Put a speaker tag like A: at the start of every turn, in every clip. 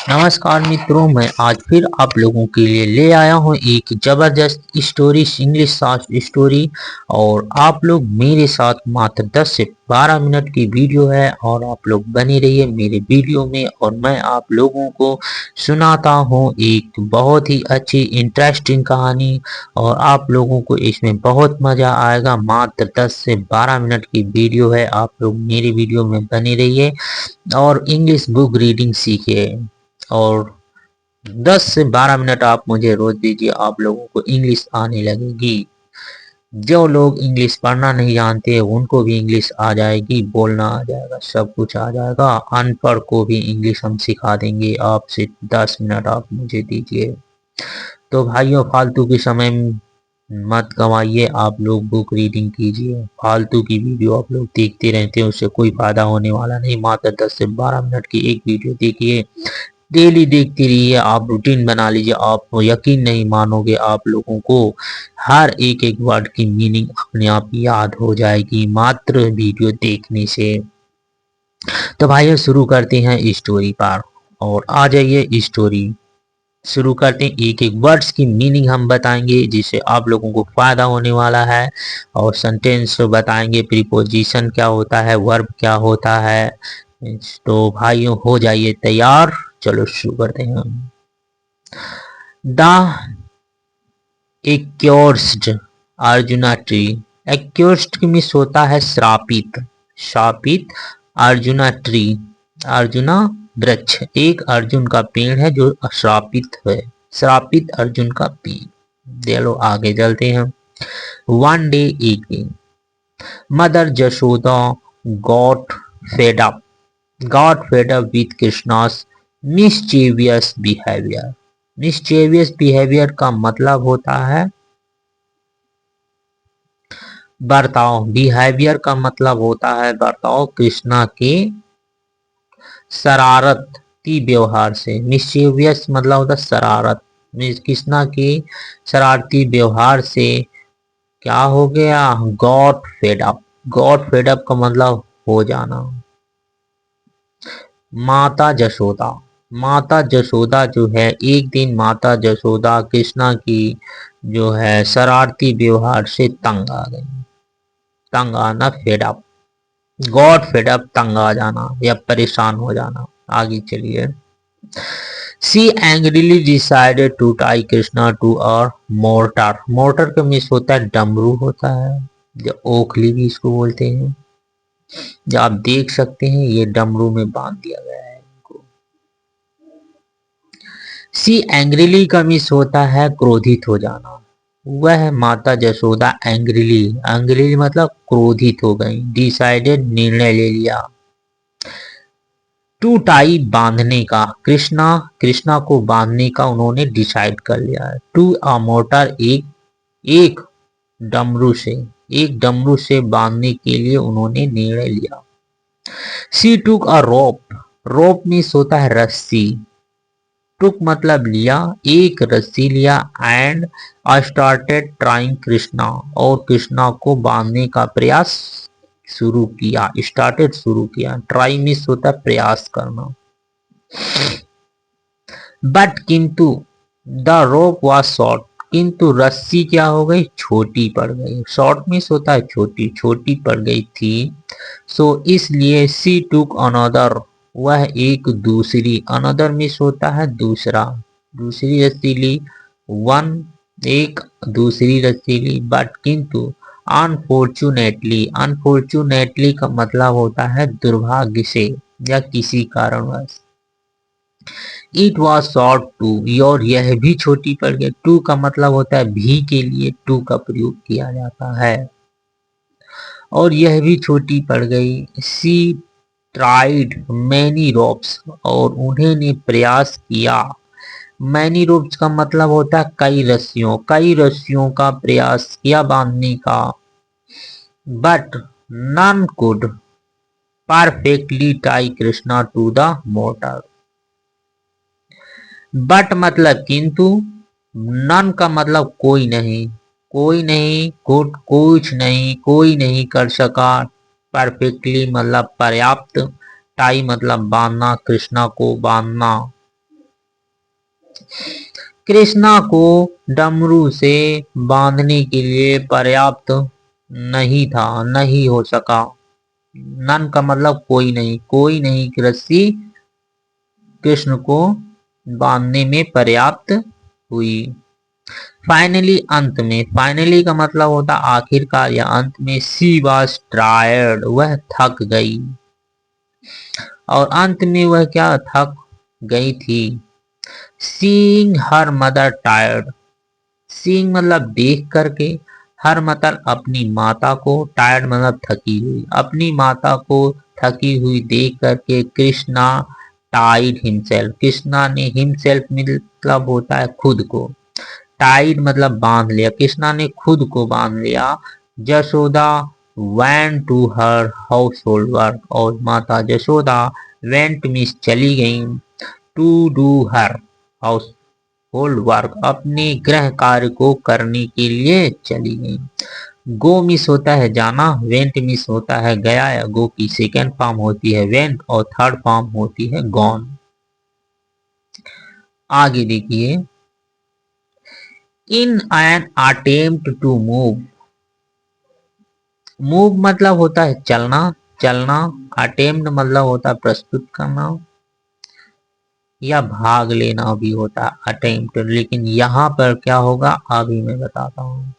A: नमस्कार मित्रों, मैं आज फिर आप लोगों के लिए ले आया हूँ एक जबरदस्त स्टोरी, इंग्लिश शॉर्ट स्टोरी। और आप लोग मेरे साथ मात्र 10 से 12 मिनट की वीडियो है और आप लोग बने रहिए मेरे वीडियो में और मैं आप लोगों को सुनाता हूँ एक बहुत ही अच्छी इंटरेस्टिंग कहानी। और आप लोगों को इसमें बहुत मजा आएगा। मात्र 10 से 12 मिनट की वीडियो है, आप लोग मेरी वीडियो में बने रहिए और इंग्लिश बुक रीडिंग सीखिए। और 10 से 12 मिनट आप मुझे रोज दीजिए, आप लोगों को इंग्लिश आने लगेगी। जो लोग इंग्लिश पढ़ना नहीं जानते उनको भी इंग्लिश आ जाएगी, बोलना आ जाएगा, सब कुछ आ जाएगा। अनपढ़ को भी इंग्लिश हम सिखा देंगे। आप सिर्फ 10 मिनट आप मुझे दीजिए। तो भाइयों, फालतू के समय मत गंवाइए, आप लोग बुक रीडिंग कीजिए। फालतू की वीडियो आप लोग देखते रहते हैं, उससे कोई फायदा होने वाला नहीं। मात्र 10 से 12 मिनट की एक वीडियो देखिए, डेली देखते रहिए, आप रूटीन बना लीजिए। आप यकीन नहीं मानोगे, आप लोगों को हर एक एक वर्ड की मीनिंग अपने आप याद हो जाएगी मात्र वीडियो देखने से। तो भाइयों, शुरू करते हैं स्टोरी पर। और आ जाइए, स्टोरी शुरू करते हैं। एक एक वर्ड्स की मीनिंग हम बताएंगे जिससे आप लोगों को फायदा होने वाला है। और सेंटेंस बताएंगे, प्रीपोजिशन क्या होता है, वर्ब क्या होता है। तो भाइयों, हो जाइए तैयार, चलो शुरू करते हैं हम। The accursed Arjuna tree. Accursed means होता है श्रापित, शापित। अर्जुना ट्री, अर्जुना वृक्ष, एक अर्जुन का पेड़ है जो श्रापित है। श्रापित अर्जुन का पेड़। चलो आगे चलते हैं। वन डे एक mother Jashoda got fed up with Krishna's mischievous behavior। मिस्चेवियस behaviour का मतलब होता है बर्ताव। बिहेवियर का मतलब होता है बर्ताव। कृष्णा के शरारती व्यवहार से। मिस्चीवियस मतलब होता है शरारत। कृष्णा के शरारती व्यवहार से क्या हो गया? Got fed up. Got fed up का मतलब हो जाना। माता जशोदा, माता जशोदा जो है, एक दिन माता जशोदा कृष्णा की जो है शरारती व्यवहार से तंग आ गई। तंग आना, fed up. Got fed up, तंग आ जाना या परेशान हो जाना। आगे चलिए। She angrily decided to tie Krishna to a mortar. Mortar का मीन्स होता है डमरू होता है, जो ओखली भी इसको बोलते हैं। जो आप देख सकते हैं, ये डमरू में बांध दिया गया है इनको। सी एंग्रीली का मीन्स होता है क्रोधित हो जाना। वह माता जशोदा एंग्रीली, एंग्रीली मतलब क्रोधित हो गई। डिसाइडेड निर्णय ले लिया। टू टाई बांधने का, कृष्णा कृष्णा को बांधने का उन्होंने डिसाइड कर लिया है। टू अ मोटर, एक डमरू से, एक डमरू से बांधने के लिए उन्होंने निर्णय लिया। सी टुक अ रोप, रोप मीन्स होता है रस्सी। टुक मतलब लिया, एक रस्सी लिया। एंड स्टार्टेड ट्राइंग कृष्णा, और कृष्णा को बांधने का प्रयास शुरू किया। स्टार्टेड शुरू किया। ट्राई मीन्स होता है प्रयास करना। बट किंतु द रोप वॉज शॉर्ट, किंतु रस्सी क्या हो गई? छोटी पड़ गई। शॉर्ट मीन्स होता है छोटी, छोटी पड़ गई थी। सो इसलिए सी टुक अनदर, वह एक दूसरी, अनदर मीन्स होता है दूसरा, दूसरी रस्सी ली। वन, एक दूसरी रस्सी ली। बट किंतु अनफॉर्चुनेटली, अनफॉर्चुनेटली का मतलब होता है दुर्भाग्य से या किसी कारणवश। इट वॉज शॉर्ट टू, और यह भी छोटी पड़ गई। टू का मतलब होता है भी के लिए टू का प्रयोग किया जाता है। और यह भी छोटी पड़ गई। सी ट्राइड मैनी रोप्स, और उन्हें ने प्रयास किया। मैनी रोप्स का मतलब होता है कई रस्सियों, कई रस्सियों का प्रयास किया बांधने का। But none could perfectly tie Krishna to the mortar. But मतलब किंतु, नन का मतलब कोई नहीं, कोई नहीं, कुड कुछ नहीं, कोई नहीं कर सका। परफेक्टली मतलब पर्याप्त। टाई मतलब बांधना, कृष्णा को बांधना। कृष्णा को डमरू से बांधने के लिए पर्याप्त नहीं था, नहीं हो सका। नन का मतलब कोई नहीं, कोई नहीं की रस्सी कृष्ण को बांधने में पर्याप्त हुई। फाइनली अंत में, फाइनली का मतलब होता आखिरकार या अंत में, सी वॉज टायर्ड, वह थक गई। और अंत में वह क्या थक गई थी। Seeing her mother tired, seeing मतलब देख करके, हर मतलब अपनी माता को, टायर्ड मतलब थकी हुई, अपनी माता को थकी हुई देख करके कृष्णा टाइड हिमसेल्फ, कृष्णा ने हिमसेल्फ मतलब होता है खुद को, टाइड मतलब बांध लिया, कृष्णा ने खुद को बांध लिया। Jashoda went to her household work, और माता जशोदा वेंट मीन्स चली गई, to do her household work अपने गृह कार्य को करने के लिए चली गई। गो मिस होता है जाना, वेंट मिस होता है गया, या गो की सेकेंड फॉर्म होती है वेंट और थर्ड फॉर्म होती है गॉन। आगे देखिए, in an attempt to move, move मतलब होता है चलना, चलना, अटेम्प्ट मतलब होता है प्रस्तुत करना या भाग लेना भी होता है अटेम्प्ट, लेकिन यहाँ पर क्या होगा अभी मैं बताता हूँ।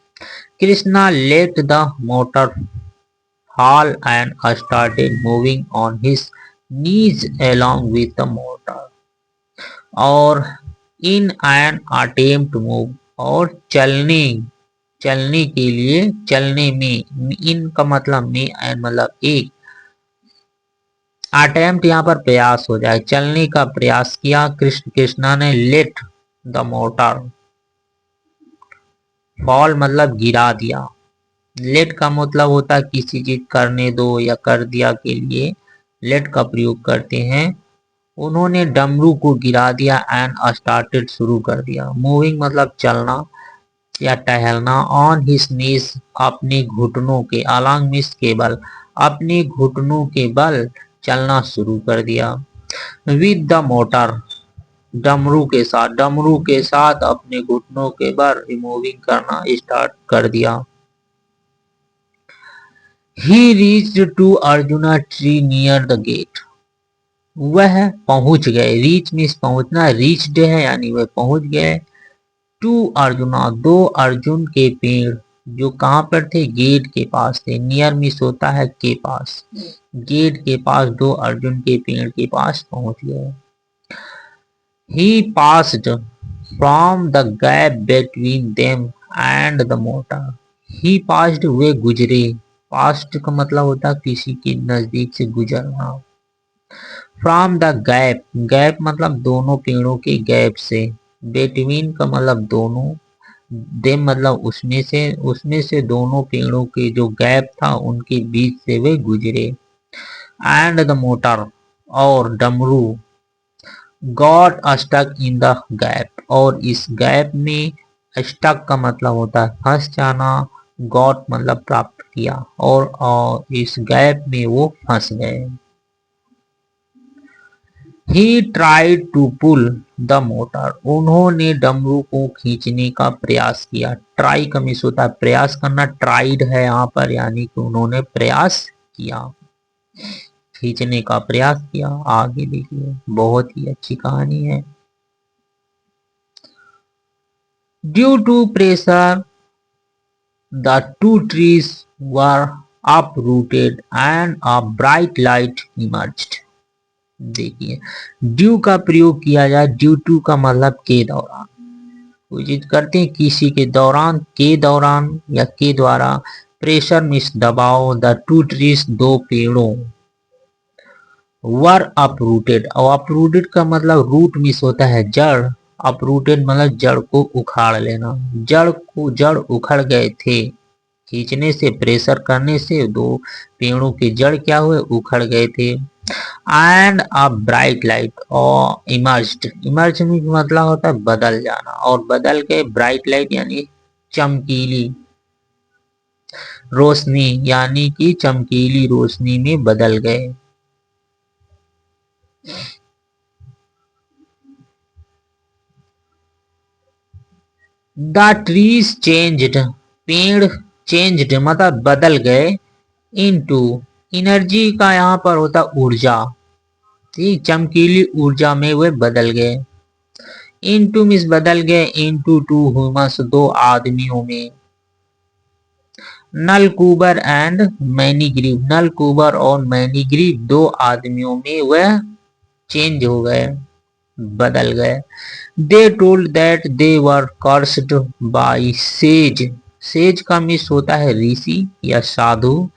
A: Krishna let the motor fall and started moving on his knees along with the motor, और in an attempt to move, और चलने, चलने के लिए, चलने में, इन का मतलब में, एंड मतलब एक, अटेम्प्ट यहाँ पर प्रयास हो जाए, चलने का प्रयास किया कृष्णा ने, लेट द मोटर, फॉल मतलब गिरा दिया, लेट का मतलब होता है किसी चीज करने दो या कर दिया के लिए लेट का प्रयोग करते हैं। उन्होंने डमरू को गिरा दिया एंड स्टार्टेड शुरू कर दिया, मूविंग मतलब चलना या टहलना, ऑन हिज नीज अपने घुटनों के, अलॉन्ग मिस केबल अपने घुटनों के बल चलना शुरू कर दिया, विद द मोटर डमरू के साथ, डमरू के साथ अपने घुटनों के बल रिमूविंग करना स्टार्ट कर दिया। He reached to Arjuna tree near the gate, वह पहुंच गए, रीच मीन्स पहुंचना, रीच्ड है यानी वह पहुंच गए, टू अर्जुना दो अर्जुन के पेड़, जो कहां पर थे गेट के पास थे, नियर मिस होता है के पास, गेट के पास दो अर्जुन के पेड़ के पास पहुंच गए। He passed from the gap between them and the motor, he passed वे गुजरे, पास्ट का मतलब होता है किसी के नजदीक से गुजरना, फ्रॉम द गैप, गैप मतलब दोनों पेड़ों के गैप से, बेटवीन का मतलब दोनों, दे मतलब उसमें से दोनों पेड़ों के जो गैप था उनके बीच से वे गुजरे, एंड द मोटर और डमरू, got stuck in the gap, और इस गैप में, स्टक का मतलब होता है फंस जाना, गॉट मतलब प्राप्त किया, और इस गैप में वो फंस गए। He tried to pull the mortar, उन्होंने डमरू को खींचने का प्रयास किया, ट्राई का मिस होता है प्रयास करना, ट्राइड है यहाँ पर यानी कि उन्होंने प्रयास किया, खींचने का प्रयास किया। आगे देखिए, बहुत ही अच्छी कहानी है। Due to pressure the two trees were uprooted and a bright light emerged, देखिए ड्यू का प्रयोग किया जाए, ड्यू टू का मतलब के दौरान, कोई चीज करते हैं किसी के दौरान, के दौरान या के द्वारा, प्रेशर मिस दबाव, द टू ट्रीज दो पेड़ों, वर अपरूटेड, और अपरूटेड का मतलब रूट मिस होता है जड़, अपरूटेड मतलब जड़ को उखाड़ लेना, जड़ उखड़ गए थे, खींचने से, प्रेशर करने से दो पेड़ों के जड़ क्या हुए उखड़ गए थे। एंड अ ब्राइट लाइट और इमर्ज्ड, इमर्ज मतलब होता है बदल जाना, और बदल के ब्राइट लाइट यानी चमकीली रोशनी, यानी कि चमकीली रोशनी में बदल गए। द ट्रीज चेंज्ड, पेड़ चेंज्ड मतलब बदल गए, इनटू, एनर्जी का यहाँ पर होता ऊर्जा, ठीक, चमकीली ऊर्जा में वे बदल गए। इनटू मीन्स बदल गए, इनटू टू ह्यूमंस, दो आदमियों में। नलकूबर एंड मैनीग्रीव, नलकूबर और मैनीग्रीव दो आदमियों में वह चेंज हो गए, बदल गए। They told that they were cursed by says, says का मिस होता है ऋषि या साधु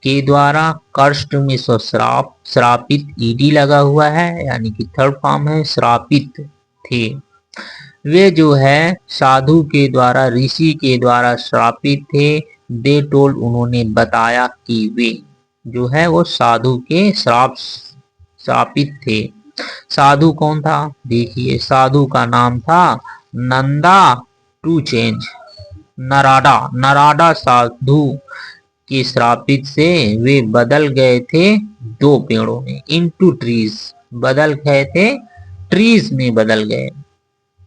A: के द्वारा, कर्स्ट में श्राप, श्रापित, ईडी लगा हुआ है यानी कि थर्ड फॉर्म है, श्रापित थे वे, जो है साधु के द्वारा, ऋषि के द्वारा श्रापित थे। दे टोल्ड उन्होंने बताया कि वे जो है वो साधु के श्रापित थे। साधु कौन था, देखिए साधु का नाम था नंदा टू चेंज, नराडा, नराडा साधु के श्रापित से वे बदल गए थे दो पेड़ों में, इनटू ट्रीज, बदल गए थे ट्रीज में बदल गए।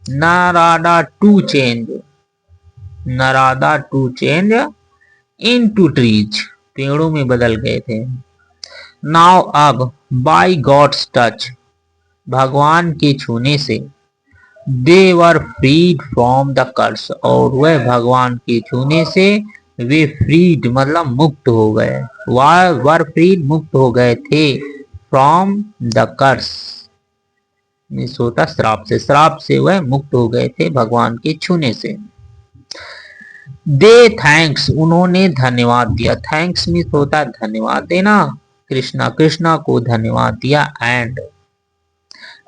A: Narada to change, Narada to change into trees, पेड़ों में बदल गए थे। नाउ अब बाय गॉड्स टच, भगवान के छूने से, दे वर फ्रीड फ्रॉम द कर्स, और वह भगवान के छूने से वे फ्रीड मतलब मुक्त हो गए, वर फ्रीड मुक्त हो गए थे, फ्रॉम द कर्स मीन्स होता श्राप से, श्राप से वह मुक्त हो गए थे भगवान के छूने से। दे थैंक्स, उन्होंने धन्यवाद दिया, थैंक्स मीन्स होता धन्यवाद देना, कृष्णा, कृष्णा को धन्यवाद दिया। एंड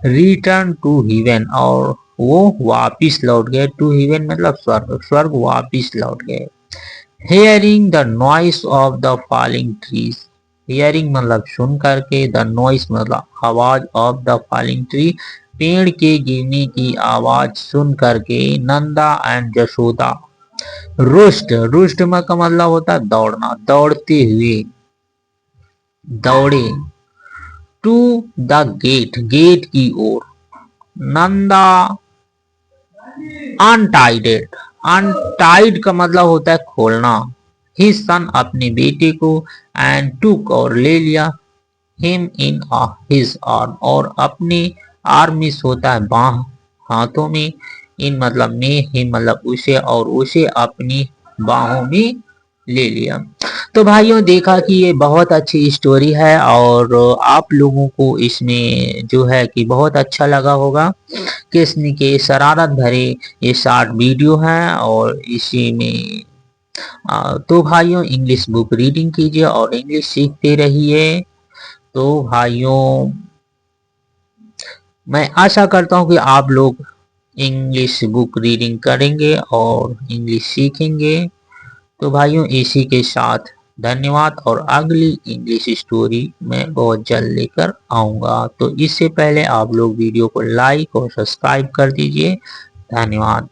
A: रिटर्न टू हेवन, और वो वापिस लौट गए, टू हेवन मतलब स्वर्ग, स्वर्ग वापिस लौट गए। Hearing the noise of the falling trees, hearing मतलब सुन करके, द नॉइस मतलब आवाज, ऑफ द फॉलिंग ट्री पेड़ के गिरने की आवाज सुन करके, नंदा एंड यशोदा रुष्ट, रुष्ट का मतलब होता है दौड़ना, दौड़ते हुए दौड़े, टू द गेट, गेट की ओर। नंदा अनटाइडेड, अनटाइड का मतलब होता है खोलना, हिज सन अपने बेटे को, एंड टुक और ले लिया, हिम इन हिज आर्म, और अपने आर्म में होता है बाह, हाथों में, इन मतलब में, हिम मतलब उसे, और उसे अपनी बाहों में ले लिया। तो भाइयों देखा कि ये बहुत अच्छी स्टोरी है और आप लोगों को इसमें जो है कि बहुत अच्छा लगा होगा। कृष्ण के शरारत भरे ये शॉर्ट वीडियो है और इसी में तो भाइयों इंग्लिश बुक रीडिंग कीजिए और इंग्लिश सीखते रहिए। तो भाइयों मैं आशा करता हूँ कि आप लोग इंग्लिश बुक रीडिंग करेंगे और इंग्लिश सीखेंगे। तो भाइयों इसी के साथ धन्यवाद, और अगली इंग्लिश स्टोरी मैं बहुत जल्द लेकर आऊंगा। तो इससे पहले आप लोग वीडियो को लाइक और सब्सक्राइब कर दीजिए। धन्यवाद।